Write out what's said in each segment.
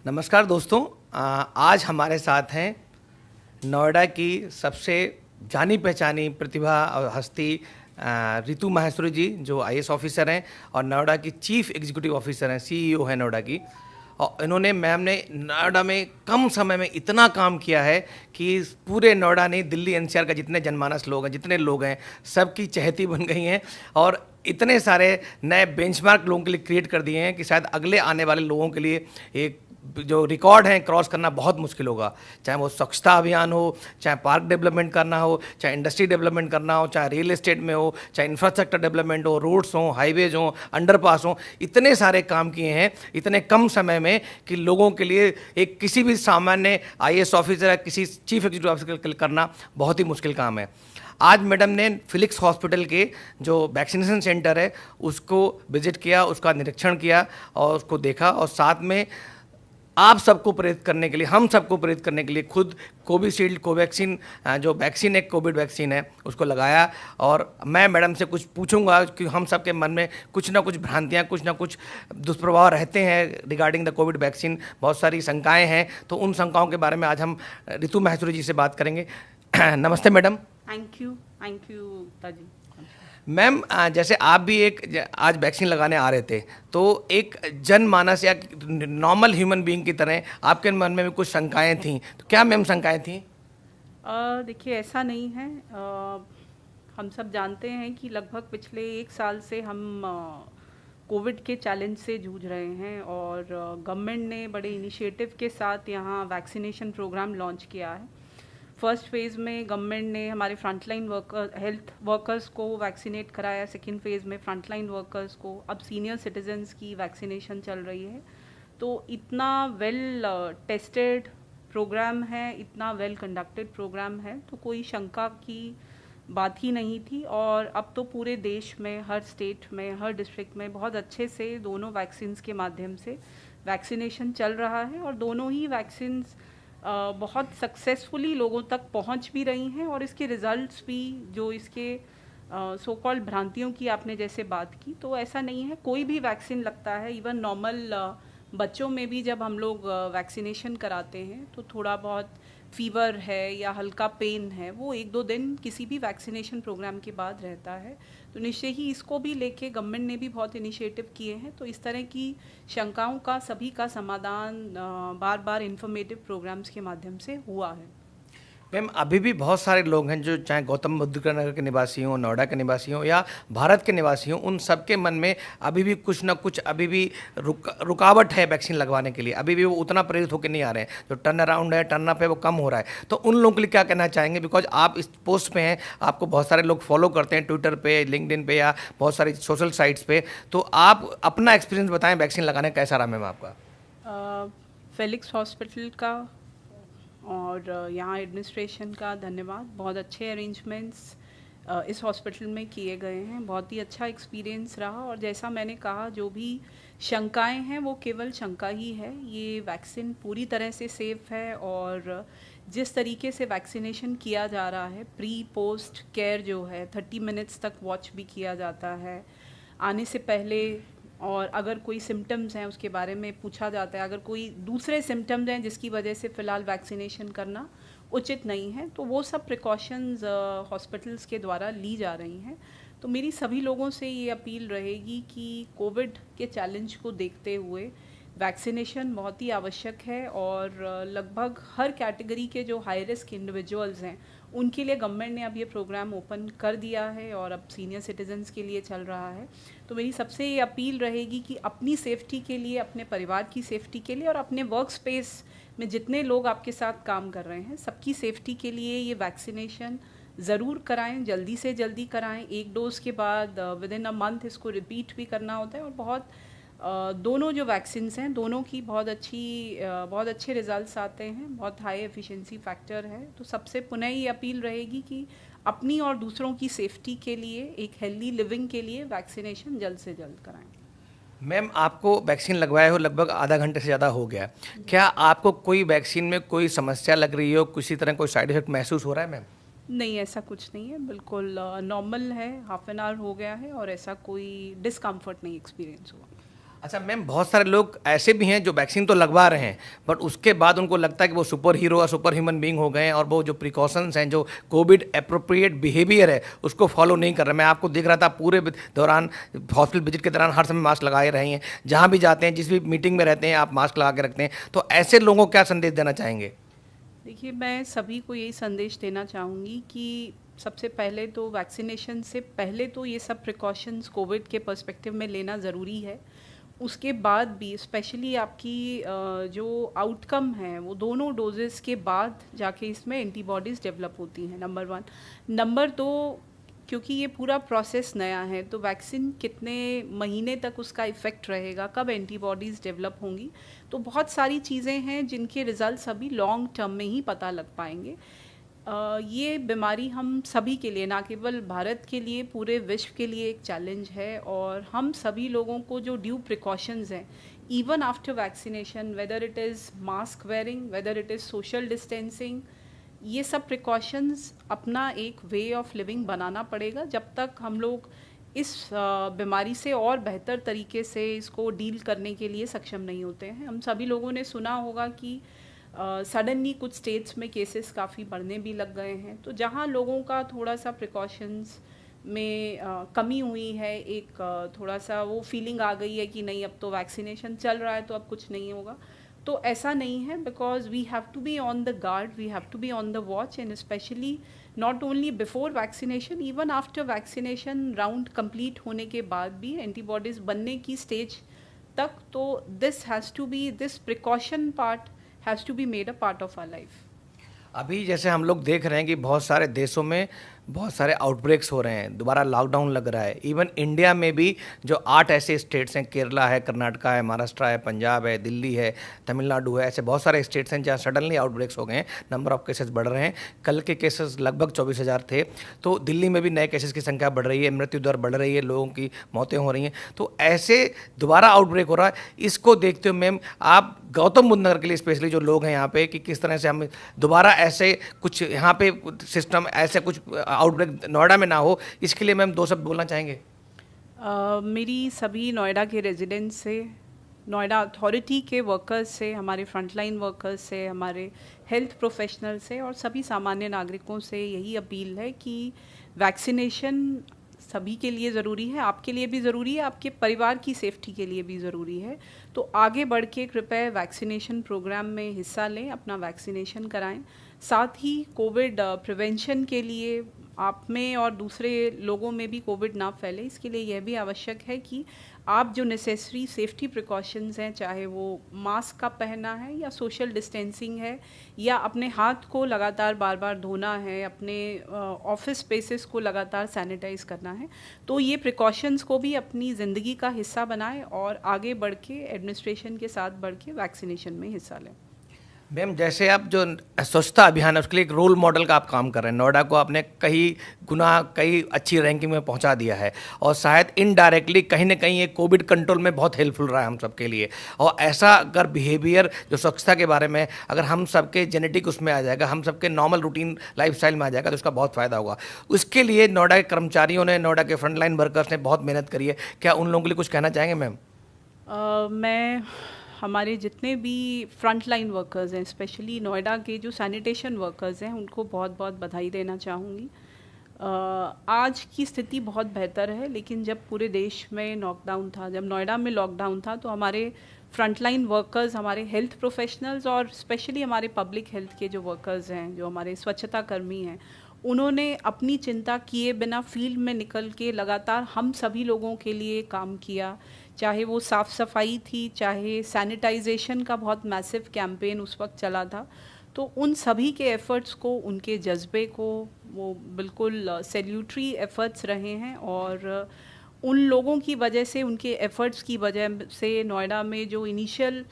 नमस्कार दोस्तों। आज हमारे साथ हैं नोएडा की सबसे जानी पहचानी प्रतिभा और हस्ती रितु माहेश्वरी जी, जो आईएएस ऑफिसर हैं और नोएडा की चीफ एग्जीक्यूटिव ऑफिसर हैं, सीईओ हैं नोएडा की। और इन्होंने, मैम ने नोएडा में कम समय में इतना काम किया है कि पूरे नोएडा नहीं, दिल्ली एनसीआर का जितने जनमानस लोग हैं, जितने लोग हैं, सबकी चहेती बन गई हैं और इतने सारे नए बेंचमार्क लोगों के लिए क्रिएट कर दिए हैं कि शायद अगले आने वाले लोगों के लिए एक जो रिकॉर्ड हैं क्रॉस करना बहुत मुश्किल होगा। चाहे वो स्वच्छता अभियान हो, चाहे पार्क डेवलपमेंट करना हो, चाहे इंडस्ट्री डेवलपमेंट करना हो, चाहे रियल एस्टेट में हो, चाहे इंफ्रास्ट्रक्चर डेवलपमेंट हो, रोड्स हो, हाईवेज हो, अंडरपास हो, इतने सारे काम किए हैं इतने कम समय में कि लोगों के लिए एक किसी भी सामान्य आईएएस ऑफिसर या किसी चीफ एग्जीक्यूटिव ऑफिसर करना बहुत ही मुश्किल काम है। आज मैडम ने फिलिक्स हॉस्पिटल के जो वैक्सीनेशन सेंटर है उसको विजिट किया, उसका निरीक्षण किया और उसको देखा और साथ में आप सबको प्रेरित करने के लिए, हम सबको प्रेरित करने के लिए खुद कोविशील्ड, कोवैक्सीन जो वैक्सीन है, कोविड वैक्सीन है, उसको लगाया। और मैं मैडम से कुछ पूछूंगा कि हम सबके मन में कुछ ना कुछ भ्रांतियां, कुछ ना कुछ दुष्प्रभाव रहते हैं रिगार्डिंग द कोविड वैक्सीन, बहुत सारी शंकाएं हैं। तो उन शंकाओं के बारे में आज हम रितु माहेश्वरी जी से बात करेंगे। नमस्ते मैडम। थैंक यू ताजी। मैम, जैसे आप भी एक आज वैक्सीन लगाने आ रहे थे, तो एक जनमानस या नॉर्मल ह्यूमन बीइंग की तरह आपके मन में भी कुछ शंकाएं थीं, तो क्या मैम शंकाएं थीं? देखिए, ऐसा नहीं है। हम सब जानते हैं कि लगभग पिछले 1 साल से हम कोविड के चैलेंज से जूझ रहे हैं और गवर्नमेंट ने बड़े इनिशिएटिव के साथ यहाँ वैक्सीनेशन प्रोग्राम लॉन्च किया है। फर्स्ट फेज़ में गवर्नमेंट ने हमारे फ्रंटलाइन हेल्थ वर्कर्स को वैक्सीनेट कराया, सेकेंड फेज़ में फ्रंटलाइन वर्कर्स को, अब सीनियर सिटीजन्स की वैक्सीनेशन चल रही है। तो इतना वेल टेस्टेड प्रोग्राम है, इतना वेल कंडक्टेड प्रोग्राम है, तो कोई शंका की बात ही नहीं थी। और अब तो पूरे देश में, हर स्टेट में, हर डिस्ट्रिक्ट में बहुत अच्छे से दोनों वैक्सीन्स के माध्यम से वैक्सीनेशन चल रहा है और दोनों ही वैक्सीन्स बहुत सक्सेसफुली लोगों तक पहुंच भी रही हैं और इसके रिजल्ट्स भी, जो इसके सो कॉल्ड भ्रांतियों की आपने जैसे बात की, तो ऐसा नहीं है। कोई भी वैक्सीन लगता है, इवन नॉर्मल बच्चों में भी जब हम लोग वैक्सीनेशन कराते हैं तो थोड़ा बहुत फीवर है या हल्का पेन है, वो 1-2 दिन किसी भी वैक्सीनेशन प्रोग्राम के बाद रहता है। तो निश्चय ही इसको भी लेके गवर्नमेंट ने भी बहुत इनिशिएटिव किए हैं। तो इस तरह की शंकाओं का सभी का समाधान बार बार इन्फॉर्मेटिव प्रोग्राम्स के माध्यम से हुआ है। मैम, अभी भी बहुत सारे लोग हैं जो चाहे गौतम बुद्ध नगर के निवासी हों, नोएडा के निवासी हों या भारत के निवासी हों, उन सबके मन में अभी भी कुछ ना कुछ अभी भी रुकावट है वैक्सीन लगवाने के लिए। अभी भी वो उतना प्रेरित होकर नहीं आ रहे हैं, जो टर्न अराउंड है, टर्न अप है, वो कम हो रहा है। तो उन लोगों के लिए क्या कहना चाहेंगे? बिकॉज आप इस पोस्ट पे हैं, आपको बहुत सारे लोग फॉलो करते हैं ट्विटर पे, लिंक्डइन पे या बहुत सारी सोशल साइट्स पे, तो आप अपना एक्सपीरियंस बताएं, वैक्सीन लगाने कैसा रहा मैम आपका? फेलिक्स हॉस्पिटल का और यहाँ एडमिनिस्ट्रेशन का धन्यवाद। बहुत अच्छे अरेंजमेंट्स इस हॉस्पिटल में किए गए हैं, बहुत ही अच्छा एक्सपीरियंस रहा। और जैसा मैंने कहा, जो भी शंकाएं हैं वो केवल शंका ही है। ये वैक्सीन पूरी तरह से सेफ़ है और जिस तरीके से वैक्सीनेशन किया जा रहा है, प्री पोस्ट केयर जो है, 30 मिनट्स तक वॉच भी किया जाता है आने से पहले। और अगर कोई सिम्टम्स हैं उसके बारे में पूछा जाता है। अगर कोई दूसरे सिम्टम्स हैं जिसकी वजह से फ़िलहाल वैक्सीनेशन करना उचित नहीं है, तो वो सब प्रिकॉशंस हॉस्पिटल्स के द्वारा ली जा रही हैं। तो मेरी सभी लोगों से ये अपील रहेगी कि कोविड के चैलेंज को देखते हुए वैक्सीनेशन बहुत ही आवश्यक है और लगभग हर कैटेगरी के जो हाई रिस्क इंडिविजुअल्स हैं उनके लिए गवर्नमेंट ने अब ये प्रोग्राम ओपन कर दिया है और अब सीनियर सिटीजन्स के लिए चल रहा है। तो मेरी सबसे ये अपील रहेगी कि अपनी सेफ्टी के लिए, अपने परिवार की सेफ्टी के लिए और अपने वर्क स्पेस में जितने लोग आपके साथ काम कर रहे हैं, सबकी सेफ्टी के लिए ये वैक्सीनेशन ज़रूर कराएं, जल्दी से जल्दी कराएं। 1 डोज़ के बाद विद इन अ मंथ इसको रिपीट भी करना होता है। और बहुत दोनों जो वैक्सीन्स हैं, दोनों की बहुत अच्छे रिजल्ट्स आते हैं, बहुत हाई एफिशिएंसी फैक्टर है। तो सबसे पुनः ये अपील रहेगी कि अपनी और दूसरों की सेफ्टी के लिए, एक हेल्दी लिविंग के लिए वैक्सीनेशन जल्द से जल्द कराएं। मैम, आपको वैक्सीन लगवाए हो लगभग आधा घंटे से ज़्यादा हो गया, क्या आपको कोई वैक्सीन में कोई समस्या लग रही हो, किसी तरह कोई साइड इफेक्ट महसूस हो रहा है मैम? नहीं, ऐसा कुछ नहीं है, बिल्कुल नॉर्मल है। हाफ एन आवर हो गया है और ऐसा कोई डिस्कम्फर्ट नहीं एक्सपीरियंस हुआ। अच्छा मैम, बहुत सारे लोग ऐसे भी हैं जो वैक्सीन तो लगवा रहे हैं बट उसके बाद उनको लगता है कि वो सुपर हीरो और सुपर ह्यूमन बीइंग हो गए हैं और वो जो प्रिकॉशंस हैं, जो कोविड अप्रोप्रिएट बिहेवियर है, उसको फॉलो नहीं कर रहे। मैं आपको देख रहा था पूरे दौरान, हॉस्पिटल विजिट के दौरान हर समय मास्क लगाए रहे हैं, जहाँ भी जाते हैं, जिस भी मीटिंग में रहते हैं आप मास्क लगा के रखते हैं। तो ऐसे लोगों को क्या संदेश देना चाहेंगे? देखिए, मैं सभी को यही संदेश देना चाहूँगी कि सबसे पहले तो वैक्सीनेशन से पहले तो ये सब प्रिकॉशंस कोविड के पर्सपेक्टिव में लेना ज़रूरी है। उसके बाद भी स्पेशली आपकी जो आउटकम है वो दोनों डोजेस के बाद जाके इसमें एंटीबॉडीज़ डेवलप होती हैं, नंबर 1। नंबर 2, क्योंकि ये पूरा प्रोसेस नया है तो वैक्सीन कितने महीने तक उसका इफ़ेक्ट रहेगा, कब एंटीबॉडीज़ डेवलप होंगी, तो बहुत सारी चीज़ें हैं जिनके रिजल्ट्स अभी लॉन्ग टर्म में ही पता लग पाएंगे। ये बीमारी हम सभी के लिए, ना केवल भारत के लिए, पूरे विश्व के लिए एक चैलेंज है और हम सभी लोगों को जो ड्यू प्रिकॉशंस हैं even after vaccination, whether it is mask wearing, whether it is social distancing, ये सब प्रिकॉशंस अपना एक वे ऑफ लिविंग बनाना पड़ेगा जब तक हम लोग इस बीमारी से और बेहतर तरीके से इसको डील करने के लिए सक्षम नहीं होते हैं। हम सभी लोगों ने सुना होगा कि सडनली कुछ स्टेट्स में केसेस काफ़ी बढ़ने भी लग गए हैं, तो जहाँ लोगों का थोड़ा सा प्रिकॉशंस में कमी हुई है, एक थोड़ा सा वो फीलिंग आ गई है कि नहीं अब तो वैक्सीनेशन चल रहा है तो अब कुछ नहीं होगा, तो ऐसा नहीं है। Because we have to be on the guard, we have to be on the watch, and specially not only before vaccination, even after vaccination round complete होने के बाद भी एंटीबॉडीज़ बनने की स्टेज तक, तो this has to be, this precaution part has to be made a part of our life. अभी जैसे हम लोग देख रहे हैं कि बहुत सारे देशों में बहुत सारे आउटब्रेक्स हो रहे हैं, दोबारा लॉकडाउन लग रहा है। इवन इंडिया में भी जो 8 ऐसे स्टेट्स हैं, केरला है, कर्नाटका है, महाराष्ट्र है, पंजाब है, दिल्ली है, तमिलनाडु है, ऐसे बहुत सारे स्टेट्स हैं जहाँ सडनली आउटब्रेक्स हो गए हैं, नंबर ऑफ केसेस बढ़ रहे हैं। कल के केसेस लगभग 24,000 थे। तो दिल्ली में भी नए केसेस की संख्या बढ़ रही है, मृत्यु दर बढ़ रही है, लोगों की मौतें हो रही हैं। तो ऐसे दोबारा आउटब्रेक हो रहा है, इसको देखते हुए मैम आप गौतम बुद्ध नगर के लिए स्पेशली जो लोग हैं यहाँ पे, कि किस तरह से हम दोबारा ऐसे कुछ यहाँ पे सिस्टम, ऐसे कुछ आउटब्रेक नोएडा में ना हो, इसके लिए मैम 2 शब्द बोलना चाहेंगे? मेरी सभी नोएडा के रेजिडेंट्स से, नोएडा अथॉरिटी के वर्कर्स से, हमारे फ्रंटलाइन वर्कर्स से, हमारे हेल्थ प्रोफेशनल से और सभी सामान्य नागरिकों से यही अपील है कि वैक्सीनेशन सभी के लिए ज़रूरी है, आपके लिए भी ज़रूरी है, आपके परिवार की सेफ्टी के लिए भी ज़रूरी है। तो आगे बढ़ के कृपया वैक्सीनेशन प्रोग्राम में हिस्सा लें, अपना वैक्सीनेशन कराएं। साथ ही कोविड प्रिवेंशन के लिए आप में और दूसरे लोगों में भी कोविड ना फैले, इसके लिए यह भी आवश्यक है कि आप जो नेसेसरी सेफ्टी प्रिकॉशंस हैं, चाहे वो मास्क का पहनना है या सोशल डिस्टेंसिंग है या अपने हाथ को लगातार बार बार धोना है, अपने ऑफिस स्पेसेस को लगातार सैनिटाइज करना है, तो ये प्रिकॉशंस को भी अपनी ज़िंदगी का हिस्सा बनाएं और आगे बढ़ के एडमिनिस्ट्रेशन के साथ बढ़ के वैक्सीनेशन में हिस्सा लें। मैम, जैसे आप जो स्वच्छता अभियान है उसके लिए एक रोल मॉडल का आप काम कर रहे हैं, नोएडा को आपने कई अच्छी रैंकिंग में पहुंचा दिया है और शायद इनडायरेक्टली कहीं ना कहीं ये कोविड कंट्रोल में बहुत हेल्पफुल रहा है हम सबके लिए। और ऐसा अगर बिहेवियर जो स्वच्छता के बारे में अगर हम सबके जेनेटिक उसमें आ जाएगा, हम सबके नॉर्मल रूटीन लाइफस्टाइल में आ जाएगा, तो उसका बहुत फ़ायदा होगा। उसके लिए नोएडा के कर्मचारियों ने, नोएडा के फ्रंटलाइन वर्कर्स ने बहुत मेहनत करी है। क्या उन लोगों के लिए कुछ कहना चाहेंगे मैम? मैं हमारे जितने भी फ्रंट लाइन वर्कर्स हैं, स्पेशली नोएडा के जो सैनिटेशन वर्कर्स हैं, उनको बहुत बहुत बधाई देना चाहूँगी। आज की स्थिति बहुत बेहतर है, लेकिन जब पूरे देश में लॉकडाउन था, जब नोएडा में लॉकडाउन था, तो हमारे फ्रंटलाइन वर्कर्स, हमारे हेल्थ प्रोफेशनल्स और स्पेशली हमारे पब्लिक हेल्थ के जो वर्कर्स हैं, जो हमारे स्वच्छता कर्मी हैं, उन्होंने अपनी चिंता किए बिना फील्ड में निकल के लगातार हम सभी लोगों के लिए काम किया। चाहे वो साफ़ सफाई थी, चाहे सैनिटाइजेशन का बहुत मैसिव कैंपेन उस वक्त चला था, तो उन सभी के एफ़र्ट्स को, उनके जज्बे को, वो बिल्कुल सैल्यूटरी एफ़र्ट्स रहे हैं। और उन लोगों की वजह से, उनके एफ़र्ट्स की वजह से नोएडा में जो इनिशियल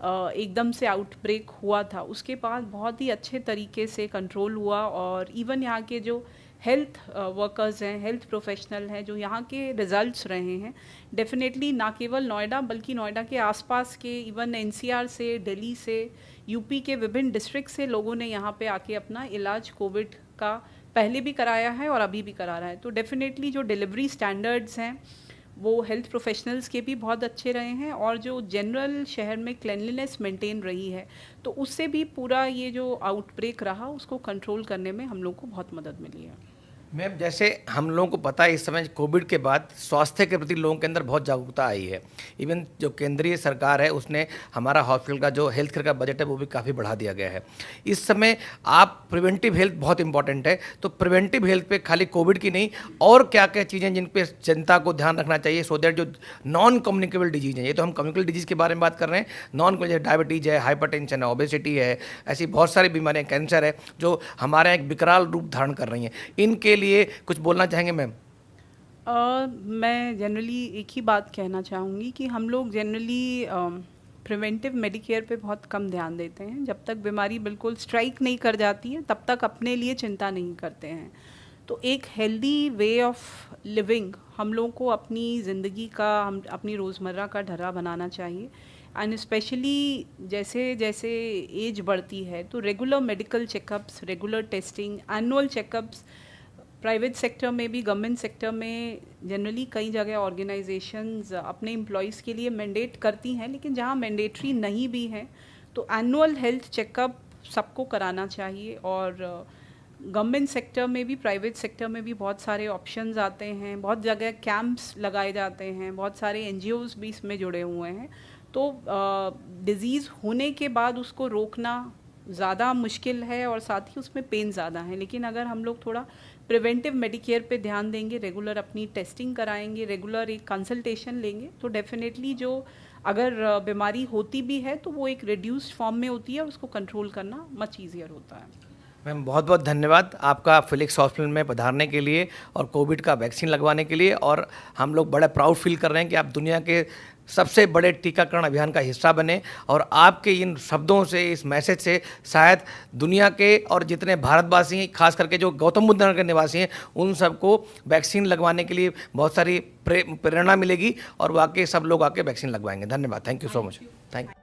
एकदम से आउटब्रेक हुआ था, उसके बाद बहुत ही अच्छे तरीके से कंट्रोल हुआ। और इवन यहाँ के जो हेल्थ वर्कर्स हैं, हेल्थ प्रोफेशनल हैं, जो यहाँ के रिजल्ट्स रहे हैं, डेफिनेटली ना केवल नोएडा बल्कि नोएडा के आसपास के इवन एनसीआर से, दिल्ली से, यूपी के विभिन्न डिस्ट्रिक्ट से लोगों ने यहाँ पे आके अपना इलाज कोविड का पहले भी कराया है और अभी भी करा रहा है। तो डेफिनेटली जो डिलीवरी स्टैंडर्ड्स हैं वो हेल्थ प्रोफेशनल्स के भी बहुत अच्छे रहे हैं, और जो जनरल शहर में क्लेanलीनेस मेंटेन रही है, तो उससे भी पूरा ये जो आउटब्रेक रहा उसको कंट्रोल करने में हम लोग को बहुत मदद मिली है। मैम, जैसे हम लोगों को पता है इस समय कोविड के बाद स्वास्थ्य के प्रति लोगों के अंदर बहुत जागरूकता आई है। इवन जो केंद्रीय सरकार है उसने हमारा हॉस्पिटल का जो हेल्थ केयर का बजट है वो भी काफ़ी बढ़ा दिया गया है। इस समय आप प्रिवेंटिव हेल्थ बहुत इंपॉर्टेंट है, तो प्रिवेंटिव हेल्थ पे खाली कोविड की नहीं और क्या क्या चीज़ें जिन पे जनता को ध्यान रखना चाहिए, सो दैट जो नॉन कम्युनिकेबल डिजीज है, ये तो हम कम्युनिकेबल डिजीज़ के बारे में बात कर रहे हैं, नॉन जैसे डायबिटीज़ है, हाइपरटेंशन है, ओबेसिटी है, ऐसी बहुत सारी बीमारियाँ, कैंसर है, जो हमारे यहाँ एक विकराल रूप धारण कर रही हैं, इनके लिए कुछ बोलना चाहेंगे मैम? मैं जनरली एक ही बात कहना चाहूँगी कि हम लोग जनरली प्रिवेंटिव मेडिकेयर पे बहुत कम ध्यान देते हैं। जब तक बीमारी बिल्कुल स्ट्राइक नहीं कर जाती है तब तक अपने लिए चिंता नहीं करते हैं। तो एक हेल्दी वे ऑफ लिविंग हम लोग को अपनी ज़िंदगी का, हम अपनी रोज़मर्रा का ढर्रा बनाना चाहिए। एंड स्पेशली जैसे जैसे एज बढ़ती है तो regular medical checkups, regular testing, annual checkups, private sector में भी, गवर्नमेंट सेक्टर में जनरली कई जगह ऑर्गेनाइजेशंस अपने एम्प्लॉयज़ के लिए मैंडेट करती हैं, लेकिन जहाँ मैंडेटरी नहीं भी है तो एनुअल हेल्थ चेकअप सबको कराना चाहिए। और गवर्नमेंट सेक्टर में भी, प्राइवेट सेक्टर में भी बहुत सारे ऑप्शंस आते हैं, बहुत जगह कैंप्स लगाए जाते हैं, बहुत सारे एनजीओज़ भी इसमें जुड़े हुए हैं। तो डिज़ीज़ होने के बाद उसको रोकना ज़्यादा मुश्किल है और साथ ही उसमें पेन ज़्यादा है, लेकिन अगर हम लोग थोड़ा प्रिवेंटिव मेडिकेयर पे ध्यान देंगे, रेगुलर अपनी टेस्टिंग कराएंगे, रेगुलर एक कंसल्टेशन लेंगे, तो डेफिनेटली जो अगर बीमारी होती भी है तो वो एक रिड्यूस्ड फॉर्म में होती है और उसको कंट्रोल करना मच ईजियर होता है। मैम, बहुत बहुत धन्यवाद आपका फिलिक्स हॉस्पिटल में पधारने के लिए और कोविड का वैक्सीन लगवाने के लिए। और हम लोग बड़ा प्राउड फील कर रहे हैं कि आप दुनिया के सबसे बड़े टीकाकरण अभियान का हिस्सा बने, और आपके इन शब्दों से, इस मैसेज से शायद दुनिया के और जितने भारतवासी हैं, खास करके जो गौतम बुद्ध नगर के निवासी हैं, उन सबको वैक्सीन लगवाने के लिए बहुत सारी प्रेरणा मिलेगी और वाकई सब लोग आके वैक्सीन लगवाएंगे। धन्यवाद, thank you so much, thank you.